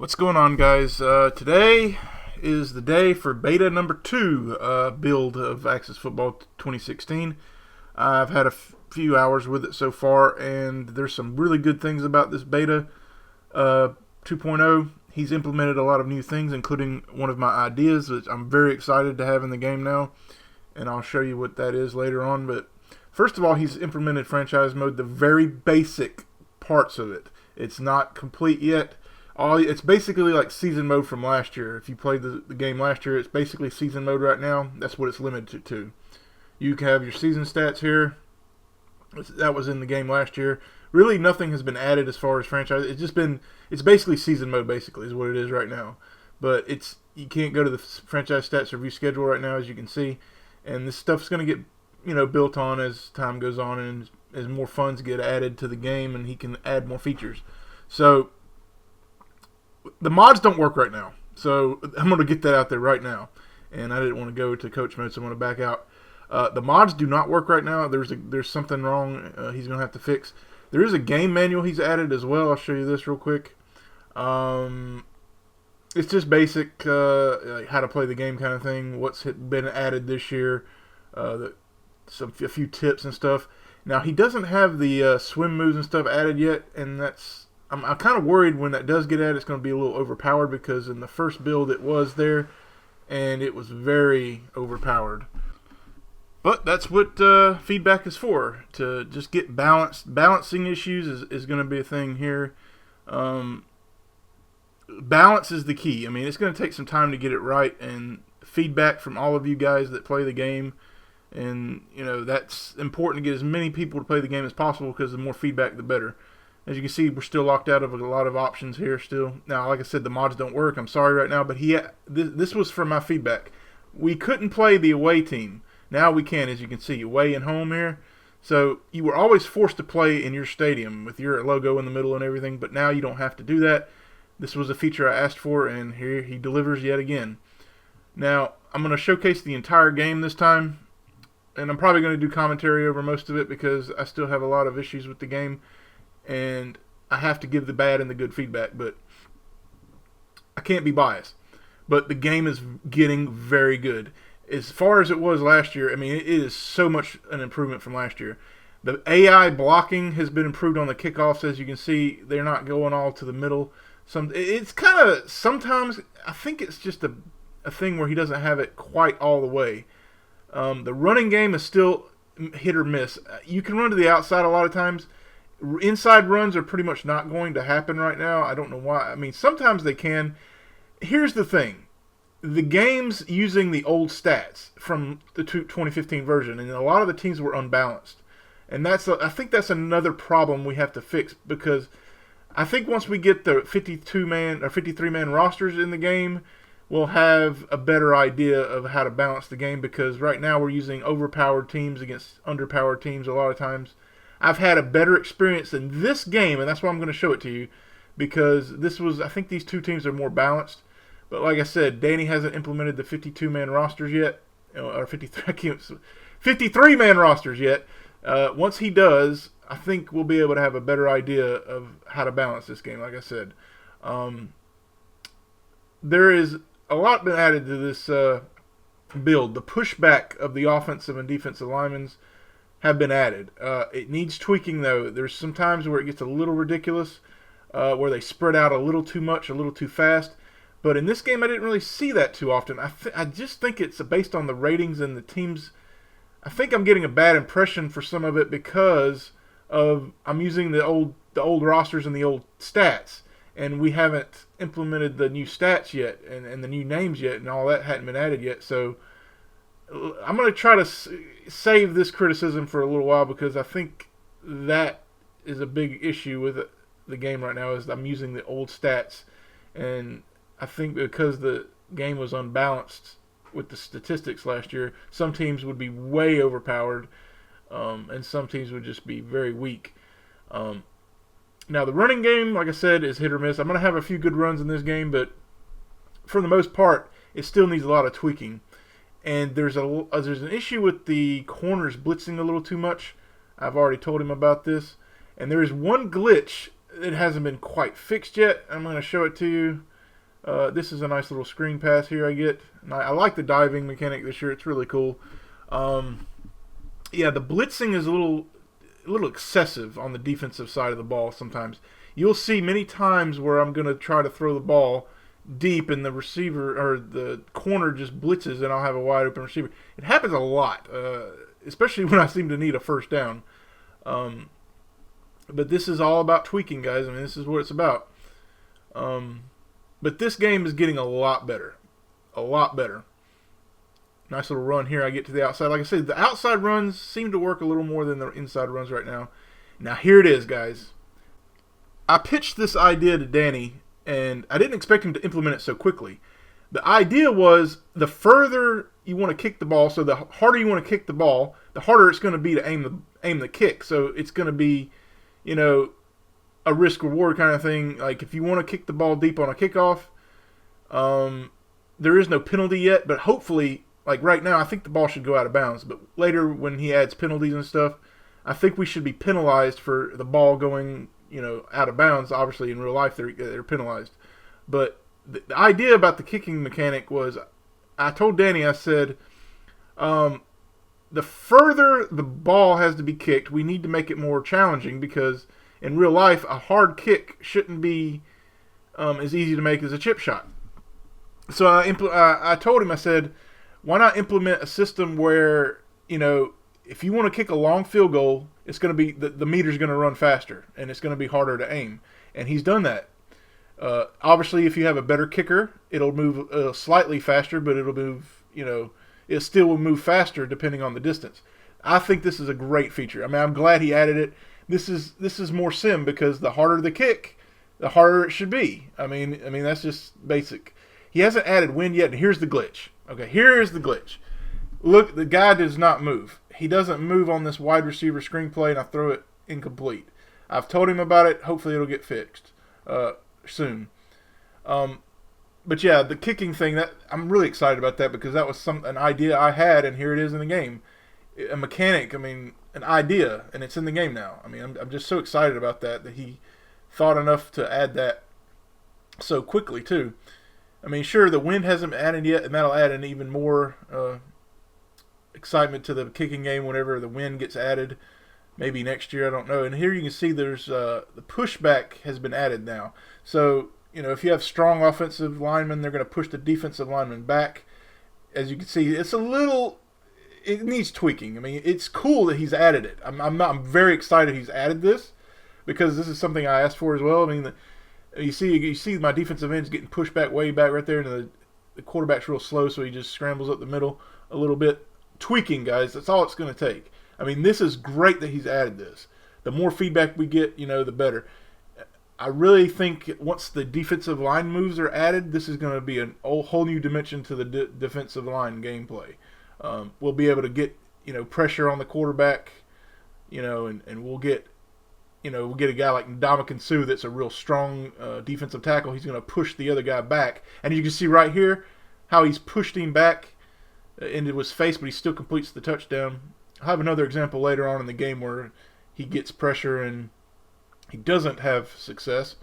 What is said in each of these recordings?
What's going on, guys? Today is the day for beta number 2 build of Axis Football 2016. I've had a few hours with it so far, and there's some really good things about this beta 2.0. He's implemented a lot of new things, including one of my ideas, which I'm very excited to have in the game now, and I'll show you what that is later on. But first of all, he's implemented franchise mode, the very basic parts of it. It's not complete yet. It's basically like season mode from last year. If you played the game last year, it's basically season mode right now. That's what it's limited to. You can have your season stats here. That was in the game last year. Really, nothing has been added as far as franchise. It's basically season mode, basically, is what it is right now. But you can't go to the franchise stats review schedule right now, as you can see. And this stuff's going to get built on as time goes on and as more funds get added to the game, and he can add more features. So the mods don't work right now, so I'm going to get that out there right now. And I didn't want to go to coach mode, so I'm going to back out. The mods do not work right now. There's something wrong he's going to have to fix. There is a game manual he's added as well. I'll show you this real quick. It's just basic like how to play the game kind of thing. What's been added this year. A few tips and stuff. Now, he doesn't have the swim moves and stuff added yet, and I'm kind of worried when that does get added, it's going to be a little overpowered, because in the first build it was there, and it was very overpowered. But that's what feedback is for, to just get balanced. Balancing issues is going to be a thing here. Balance is the key. I mean, it's going to take some time to get it right, and feedback from all of you guys that play the game. And, that's important to get as many people to play the game as possible, because the more feedback, the better. As you can see, we're still locked out of a lot of options here still. Now, like I said, the mods don't work. I'm sorry right now, but this was from my feedback. We couldn't play the away team. Now we can, as you can see, away and home here. So you were always forced to play in your stadium with your logo in the middle and everything, but now you don't have to do that. This was a feature I asked for, and here he delivers yet again. Now, I'm going to showcase the entire game this time, and I'm probably going to do commentary over most of it, because I still have a lot of issues with the game. And I have to give the bad and the good feedback, but I can't be biased. But the game is getting very good. As far as it was last year, I mean, it is so much an improvement from last year. The AI blocking has been improved on the kickoffs. As you can see, they're not going all to the middle. It's kind of, sometimes, I think it's just a thing where he doesn't have it quite all the way. The running game is still hit or miss. You can run to the outside a lot of times. Inside runs are pretty much not going to happen right now. I don't know why. I mean, sometimes they can. Here's the thing. The game's using the old stats from the 2015 version, and a lot of the teams were unbalanced. And I think that's another problem we have to fix, because I think once we get the 52-man or 53-man rosters in the game, we'll have a better idea of how to balance the game, because right now we're using overpowered teams against underpowered teams a lot of times. I've had a better experience in this game, and that's why I'm going to show it to you, because I think these two teams are more balanced. But like I said, Danny hasn't implemented the 52-man rosters yet, or 53-man rosters yet. Once he does, I think we'll be able to have a better idea of how to balance this game, like I said. There is a lot been added to this build. The pushback of the offensive and defensive linemen have been added. It needs tweaking, though. There's some times where it gets a little ridiculous, where they spread out a little too much, a little too fast. But in this game, I didn't really see that too often. I just think it's based on the ratings and the teams. I think I'm getting a bad impression for some of it, because I'm using the old rosters and the old stats, and we haven't implemented the new stats yet, and the new names yet, and all that hadn't been added yet. So I'm going to try to save this criticism for a little while, because I think that is a big issue with the game right now, is I'm using the old stats. And I think because the game was unbalanced with the statistics last year, some teams would be way overpowered, and some teams would just be very weak. Now, the running game, like I said, is hit or miss. I'm going to have a few good runs in this game, but for the most part, it still needs a lot of tweaking. And there's an issue with the corners blitzing a little too much. I've already told him about this. And there is one glitch that hasn't been quite fixed yet. I'm going to show it to you. This is a nice little screen pass here I get. And I like the diving mechanic this year. It's really cool. Yeah, the blitzing is a little excessive on the defensive side of the ball sometimes. You'll see many times where I'm going to try to throw the ball deep and the receiver or the corner just blitzes and I'll have a wide open receiver. It happens a lot, especially when I seem to need a first down. But this is all about tweaking, guys. I mean, this is what it's about. But this game is getting a lot better. A lot better. Nice little run here. I get to the outside. Like I said, the outside runs seem to work a little more than the inside runs right now. Now, here it is, guys. I pitched this idea to Danny, and I didn't expect him to implement it so quickly. The idea was the further you want to kick the ball, so the harder you want to kick the ball, the harder it's going to be to aim the kick. So it's going to be, a risk-reward kind of thing. Like if you want to kick the ball deep on a kickoff, there is no penalty yet, but hopefully, like right now, I think the ball should go out of bounds. But later when he adds penalties and stuff, I think we should be penalized for the ball going out of bounds. Obviously, in real life, they're penalized. But the idea about the kicking mechanic was, I told Danny, I said, the further the ball has to be kicked, we need to make it more challenging because in real life, a hard kick shouldn't be as easy to make as a chip shot. So I told him, I said, why not implement a system where, if you want to kick a long field goal, it's going to be the meter's going to run faster and it's going to be harder to aim. And he's done that. Obviously, if you have a better kicker, it'll move slightly faster, but it'll move, it still will move faster depending on the distance. I think this is a great feature. I mean, I'm glad he added it. This is more sim because the harder the kick, the harder it should be. I mean that's just basic. He hasn't added wind yet, and here's the glitch. Okay, here's the glitch. Look, the guy does not move. He doesn't move on this wide receiver screen play, and I throw it incomplete. I've told him about it. Hopefully it'll get fixed soon. But yeah, the kicking thing, that I'm really excited about that because that was an idea I had, and here it is in the game. A mechanic, an idea, and it's in the game now. I'm just so excited about that he thought enough to add that so quickly too. Sure, the wind hasn't added yet, and that'll add an even more excitement to the kicking game whenever the wind gets added. Maybe next year, I don't know. And here you can see there's the pushback has been added now. So, if you have strong offensive linemen, they're going to push the defensive linemen back. As you can see, it needs tweaking. It's cool that he's added it. I'm very excited he's added this because this is something I asked for as well. You see my defensive end's getting pushed back way back right there, and the quarterback's real slow, so he just scrambles up the middle a little bit. Tweaking, guys, that's all it's going to take. This is great that he's added this. The more feedback we get, the better. I really think once the defensive line moves are added, this is going to be a whole new dimension to the defensive line gameplay. We'll be able to get pressure on the quarterback, and we'll get a guy like Ndamukong Suh that's a real strong defensive tackle. He's going to push the other guy back, and you can see right here how he's pushed him back into his face, but he still completes the touchdown. I'll have another example later on in the game where he gets pressure and he doesn't have success.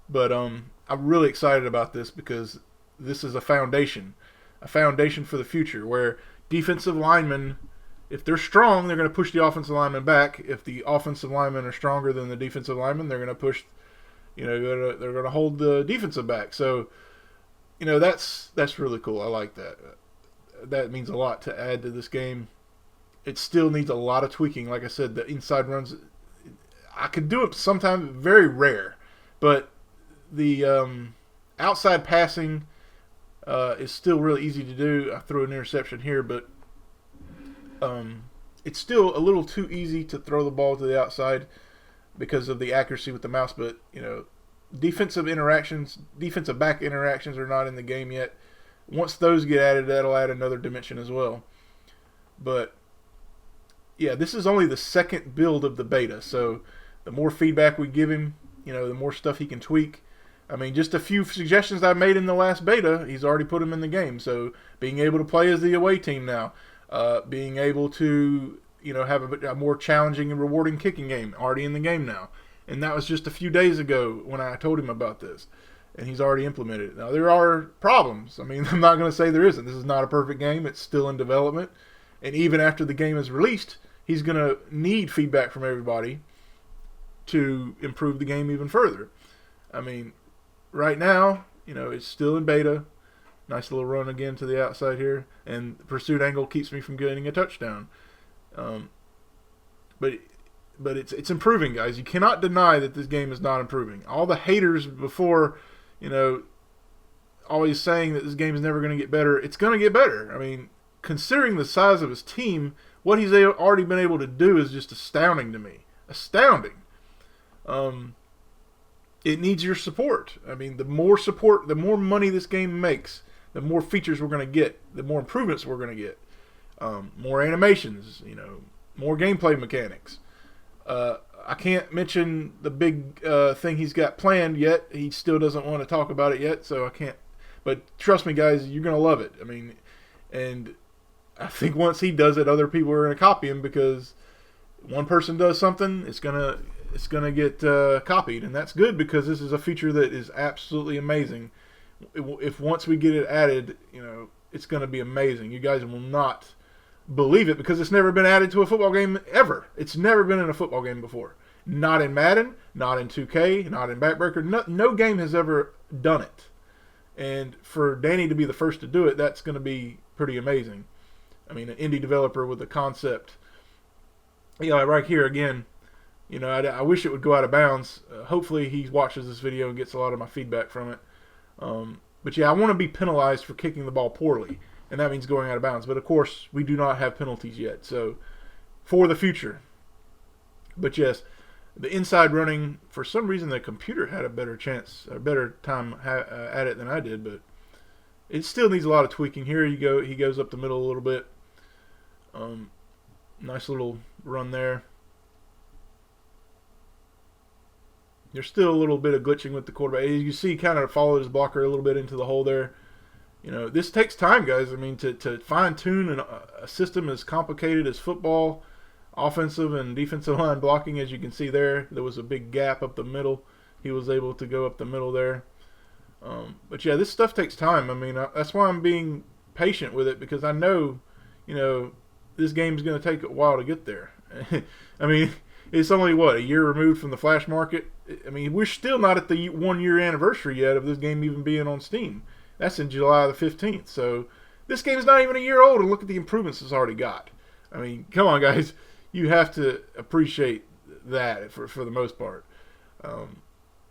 But I'm really excited about this because this is a foundation for the future where defensive linemen, if they're strong, they're going to push the offensive lineman back. If the offensive linemen are stronger than the defensive linemen, they're going to push, they're going to hold the defensive back. So, that's really cool. I like that. That means a lot to add to this game. It still needs a lot of tweaking. Like I said, the inside runs, I could do it sometimes, very rare. But the outside passing is still really easy to do. I threw an interception here, but it's still a little too easy to throw the ball to the outside because of the accuracy with the mouse. But, defensive back interactions are not in the game yet. Once those get added, that'll add another dimension as well. But, yeah, this is only the second build of the beta. So the more feedback we give him, the more stuff he can tweak. Just a few suggestions I made in the last beta, he's already put them in the game. So being able to play as the away team now, being able to, have a more challenging and rewarding kicking game, already in the game now. And that was just a few days ago when I told him about this. and he's already implemented it. Now, there are problems. I mean, I'm not going to say there isn't. This is not a perfect game. It's still in development. And even after the game is released, he's going to need feedback from everybody to improve the game even further. I mean, right now, it's still in beta. Nice little run again to the outside here. And the pursuit angle keeps me from getting a touchdown. But it's improving, guys. You cannot deny that this game is not improving. All the haters before, always saying that this game is never going to get better. It's going to get better. I mean, considering the size of his team, what he's already been able to do is just astounding to me. Astounding. It needs your support. I mean, the more support, the more money this game makes, the more features we're going to get, the more improvements we're going to get. More animations, more gameplay mechanics. I can't mention the big thing he's got planned yet. He still doesn't want to talk about it yet, so I can't. But trust me, guys, you're going to love it. I mean, and I think once he does it, other people are going to copy him, because one person does something, it's gonna get copied, and that's good, because this is a feature that is absolutely amazing. If once we get it added, it's going to be amazing. You guys will not believe it, because it's never been added to a football game ever. It's never been in a football game before. Not in Madden, not in 2K, not in Backbreaker. No game has ever done it. And for Danny to be the first to do it, that's going to be pretty amazing. I mean, an indie developer with a concept. Right here again, I wish it would go out of bounds. Hopefully he watches this video and gets a lot of my feedback from it. But yeah, I want to be penalized for kicking the ball poorly, and that means going out of bounds. But of course, we do not have penalties yet, so for the future. But yes, the inside running, for some reason the computer had a better time at it than I did, but it still needs a lot of tweaking. Here you go, he goes up the middle a little bit. Nice little run there. There's still a little bit of glitching with the quarterback. As you see, he kind of followed his blocker a little bit into the hole there. This takes time, guys. I mean, to fine-tune a system as complicated as football, offensive and defensive line blocking, as you can see there was a big gap up the middle. He was able to go up the middle there. But yeah, this stuff takes time. I mean, that's why I'm being patient with it, because I know, this game's going to take a while to get there. I mean, it's only, a year removed from the Flash market? I mean, we're still not at the 1 year anniversary yet of this game even being on Steam. That's in July the 15th. So this game is not even a year old, and look at the improvements it's already got. I mean, come on, guys. You have to appreciate that for the most part.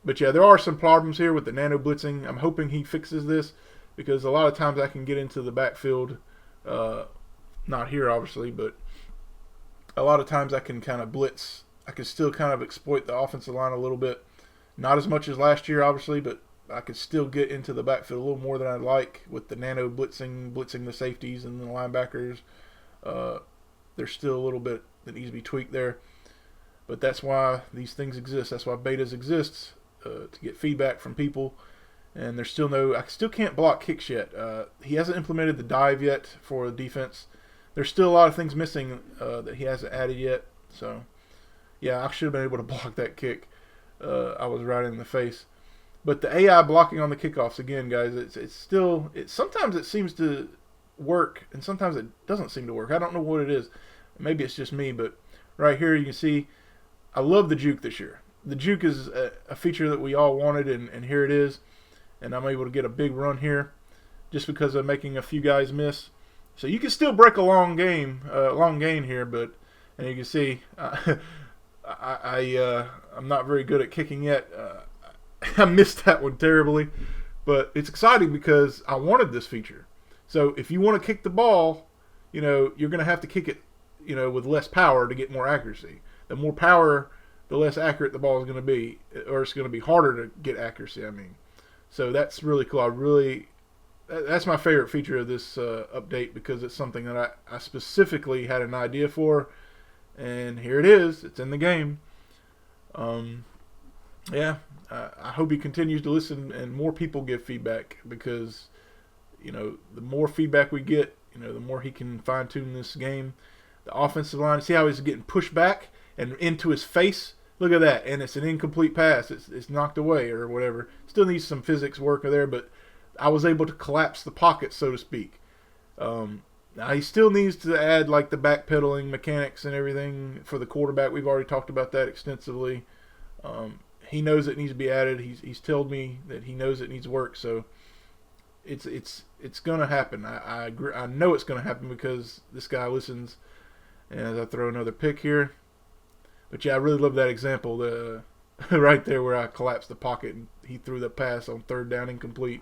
But yeah, there are some problems here with the nano blitzing. I'm hoping he fixes this, because a lot of times I can get into the backfield, not here obviously, but a lot of times I can kind of blitz. I can still kind of exploit the offensive line a little bit. Not as much as last year, obviously, but I could still get into the backfield a little more than I'd like with the nano blitzing the safeties and the linebackers. There's still a little bit that needs to be tweaked there. But that's why these things exist. That's why betas exist, to get feedback from people. And there's still I still can't block kicks yet. He hasn't implemented the dive yet for the defense. There's still a lot of things missing that he hasn't added yet. So, yeah, I should have been able to block that kick. I was right in the face. But the AI blocking on the kickoffs, again, guys, sometimes it seems to work, and sometimes it doesn't seem to work. I don't know what it is. Maybe it's just me, but right here you can see I love the juke this year. The juke is a feature that we all wanted, and here it is. And I'm able to get a big run here just because of making a few guys miss. So you can still break a long gain here, but, and you can see I'm not very good at kicking yet. I missed that one terribly, but it's exciting because I wanted this feature. So if you want to kick the ball, you're going to have to kick it, with less power to get more accuracy. The more power, the less accurate the ball is going to be, or it's going to be harder to get accuracy, I mean. So that's really cool. That's my favorite feature of this update, because it's something that I specifically had an idea for, and here it is. It's in the game. Yeah, I hope he continues to listen and more people give feedback, because, the more feedback we get, the more he can fine-tune this game. The offensive line, see how he's getting pushed back and into his face? look at that, and it's an incomplete pass. It's knocked away or whatever. Still needs some physics work there, but I was able to collapse the pocket, so to speak. Now he still needs to add like the backpedaling mechanics and everything for the quarterback. We've already talked about that extensively. He knows it needs to be added. He's told me that he knows it needs work. So it's gonna happen. I agree. I know it's gonna happen because this guy listens. And as I throw another pick here, but yeah, I really love that example. The right there where I collapsed the pocket and he threw the pass on third down incomplete.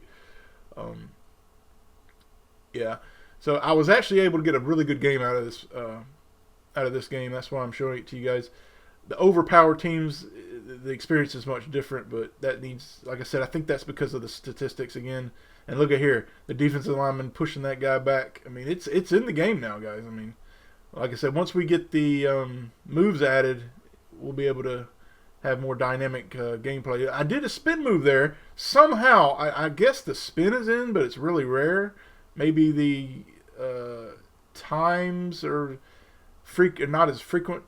Yeah. So I was actually able to get a really good game out of this game. That's why I'm showing it to you guys. The overpowered teams, the experience is much different, but that needs, like I said, I think that's because of the statistics again. And look at here, the defensive lineman pushing that guy back. I mean, it's in the game now, guys. I mean, like I said, once we get the moves added, we'll be able to have more dynamic gameplay. I did a spin move there. Somehow, I guess the spin is in, but it's really rare. Maybe the times are not as frequent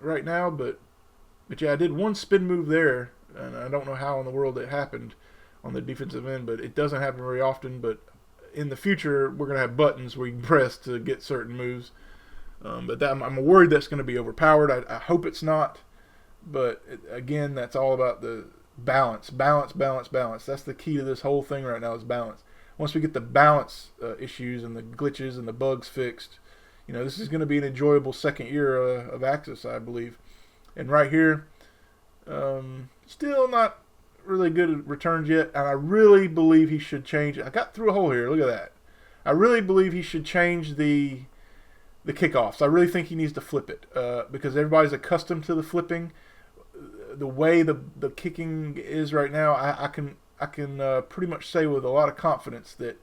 right now, but yeah, I did one spin move there, and I don't know how in the world it happened on the defensive end, but it doesn't happen very often. But in the future, we're going to have buttons where you can press to get certain moves. But I'm worried that's going to be overpowered. I hope it's not, but again, that's all about the balance. That's the key to this whole thing right now is balance. Once we get the balance issues and the glitches and the bugs fixed, this is going to be an enjoyable second year of Axis, I believe. And right here, still not really good returns yet, and I really believe he should change. I got through a hole here. Look at that. I really believe he should change the kickoffs. I really think he needs to flip it because everybody's accustomed to the flipping. The way the kicking is right now, I can pretty much say with a lot of confidence that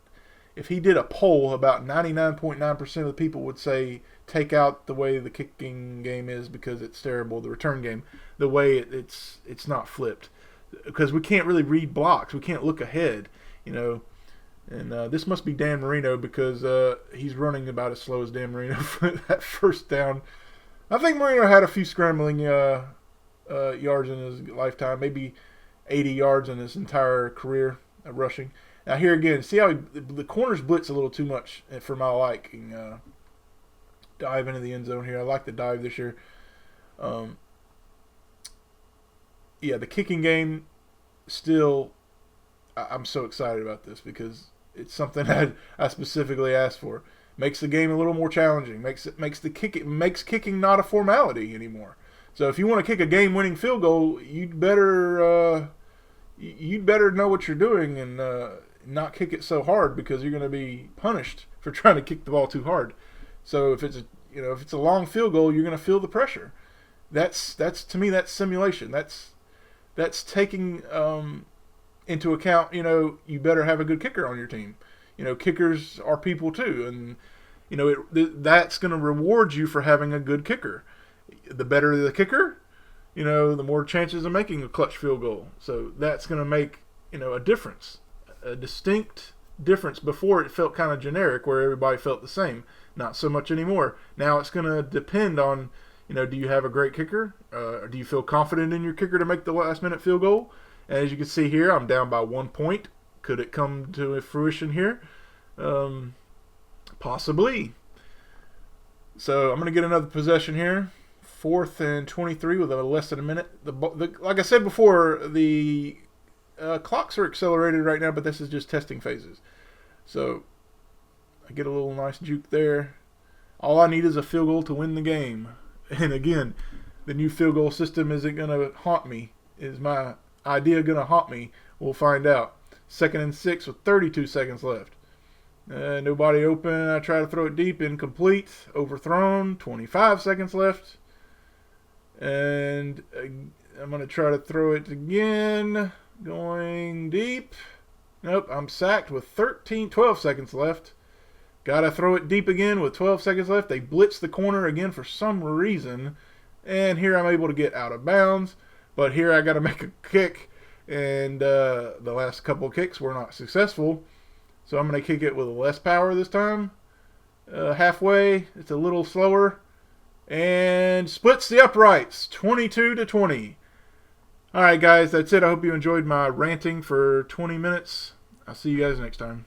if he did a poll, about 99.9% of the people would say take out the way the kicking game is because it's terrible. The return game, the way it's not flipped, because we can't really read blocks. We can't look ahead, And this must be Dan Marino because he's running about as slow as Dan Marino for that first down. I think Marino had a few scrambling yards in his lifetime, maybe 80 yards in his entire career of rushing. Now here again, see how the corners blitz a little too much for my liking. Dive into the end zone here. I like the dive this year. Yeah, the kicking game still, I'm so excited about this because it's something I specifically asked for. Makes the game a little more challenging. Makes kicking not a formality anymore. So if you want to kick a game-winning field goal, you'd better know what you're doing and not kick it so hard because you're going to be punished for trying to kick the ball too hard. So if it's a long field goal, you're going to feel the pressure. That's to me, that's simulation. That's taking into account, you better have a good kicker on your team. Kickers are people too, and that's going to reward you for having a good kicker. The better the kicker, the more chances of making a clutch field goal. So that's going to make a difference, a distinct difference. Before it felt kind of generic, where everybody felt the same. Not so much anymore. Now it's going to depend on, do you have a great kicker? Do you feel confident in your kicker to make the last minute field goal? And as you can see here, I'm down by 1 point. Could it come to fruition here? Possibly. So I'm going to get another possession here. 4th and 23 with less than a minute. Like I said before, the clocks are accelerated right now, but this is just testing phases. So I get a little nice juke there. All I need is a field goal to win the game. And again, the new field goal system isn't going to haunt me. Is my idea going to haunt me? We'll find out. 2nd and 6 with 32 seconds left. Nobody open. I try to throw it deep. Incomplete. Overthrown. 25 seconds left. And I'm going to try to throw it again. Going deep. Nope, I'm sacked with 12 seconds left. Got to throw it deep again with 12 seconds left. They blitz the corner again for some reason. And here I'm able to get out of bounds. But here I got to make a kick. And the last couple of kicks were not successful. So I'm going to kick it with less power this time. Halfway. It's a little slower. and splits the uprights 22-20. All right, guys, that's it. I hope you enjoyed my ranting for 20 minutes. I'll see you guys next time.